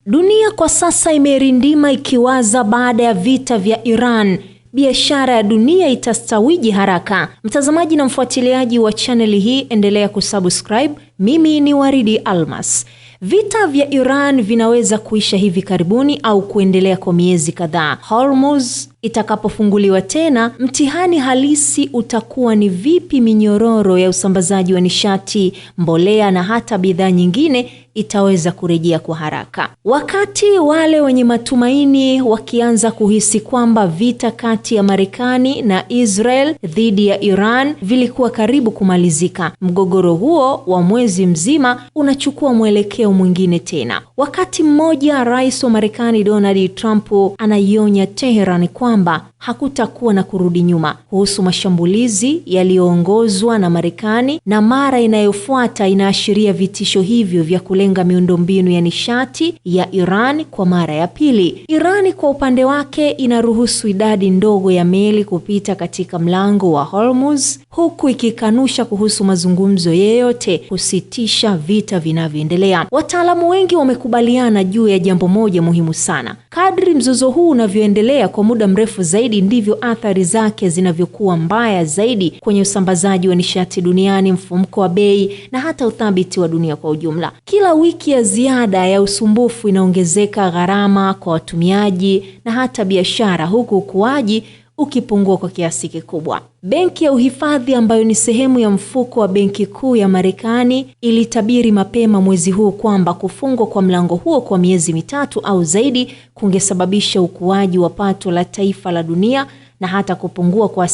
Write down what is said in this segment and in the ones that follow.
Dunia kwa sasa imerindima ikiwaza baada ya vita vya Iran, biashara ya dunia itastawiji haraka. Mtazamaji na mfuatiliaji wa channel hii, endelea kusubscribe. Mimi ni Waridi Almas. Vita vya Iran vinaweza kuisha hivi karibuni au kuendelea kwa miezi kadhaa. Hormuz itakapofunguliwa tena, mtihani halisi utakuwa ni vipi minyororo ya usambazaji wa nishati, mbolea na hata bidhaa nyingine itaweza kurejea kwa haraka. Wakati wale wenye matumaini wakianza kuhisi kwamba vita kati ya Marekani na Israel dhidi ya Iran vilikuwa karibu kumalizika, mgogoro huo wa mwezi mzima unachukua mwelekeo mwingine tena. Wakati mmoja Rais wa Marekani Donald Trump anaionya Tehran kwamba hakutakuwa na kurudi nyuma kuhusu mashambulizi yaliyoongozwa na Marekani, na mara inayofuata inaashiria vitisho hivyo vya kulenga miundombinu ya nishati ya Iran kwa mara ya pili. Iran kwa upande wake inaruhusu idadi ndogo ya meli kupita katika mlango wa Hormuz, huku ikikanusha kuhusu mazungumzo yeyote kusitisha vita vinavyoendelea. Wataalamu wengi wamekubaliana juu ya jambo moja muhimu sana. Kadri mzozo huu unavyoendelea kwa muda mrefu zaidi, ndivyo athari zake zinavyokuwa mbaya zaidi kwenye usambazaji wa nishati duniani, mfumuko wa bei na hata uthabiti wa dunia kwa ujumla. Kila wiki ya ziada ya usumbufu inaongezeka gharama kwa watumiaji na hata biashara, huku ukuaji ukipungua kwa kiasi kikubwa. Benki ya Uhifadhi ambayo ni sehemu ya mfuko wa Benki Kuu ya Marekani ilitabiri mapema mwezi huu kwamba kufungwa kwa mlango huo kwa miezi mitatu au zaidi kungesababisha ukuaji wa pato la taifa la dunia na hata kupungua kwa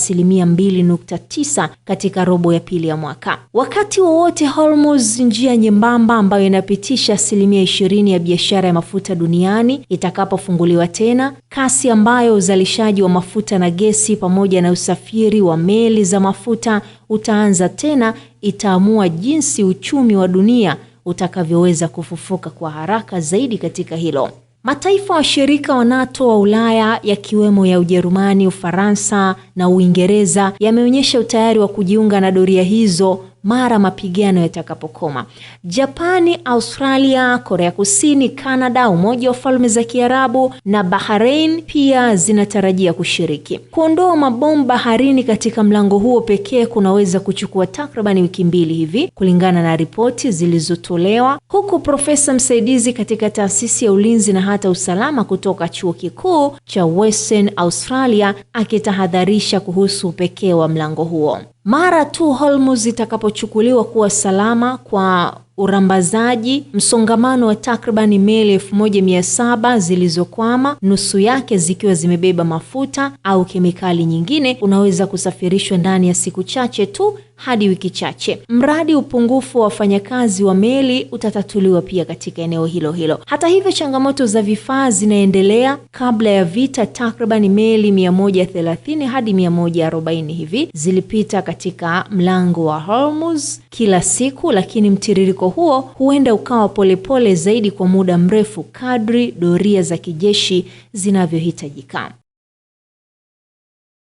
2.9% katika robo ya pili ya mwaka. Wakati wowote Hormuz, njia nyembamba ambayo inapitisha 20% ya biashara ya mafuta duniani, itakapofunguliwa tena, kasi ambayo uzalishaji wa mafuta na gesi pamoja na usafiri wa meli za mafuta utaanza tena, itaamua jinsi uchumi wa dunia utakavyoweza kufufuka kwa haraka zaidi katika hilo. Mataifa washirika wa NATO wa Ulaya yakiwemo ya Ujerumani, Ufaransa na Uingereza yameonyesha utayari wa kujiunga na doria hizo mara mapigano yatakapokoma. Japani, Australia, Korea Kusini, Canada, Umoja wa Falme za Kiarabu na Bahrain pia zinatarajia kushiriki. Kuondoa mabomu baharini katika mlango huo pekee kunaweza kuchukua takriban wiki 2 hivi kulingana na ripoti zilizotolewa, huku profesa msaidizi katika taasisi ya ulinzi na hata usalama kutoka chuo kikuu cha Western Australia akitahadharisha kuhusu pekee wa mlango huo. Mara tu Hormuz itakapochukuliwa kuwa salama kwa urambazaji, msongamano wa takriban meli 1700 zilizokwama, nusu yake zikiwa zimebeba mafuta au kemikali nyingine, unaweza kusafirishwa ndani ya siku chache tu hadi wiki chache. Mradi upungufu wa wafanyakazi wa meli utatatuliwa pia katika eneo hilo hilo. Hata hivyo, changamoto za vifaa zinaendelea. Kabla ya vita, takriban meli 130 hadi 140 hivi zilipita katika mlango wa Hormuz kila siku, lakini mtiririko huo huenda ukawa polepole zaidi kwa muda mrefu kadri doria za kijeshi zinavyohitajika.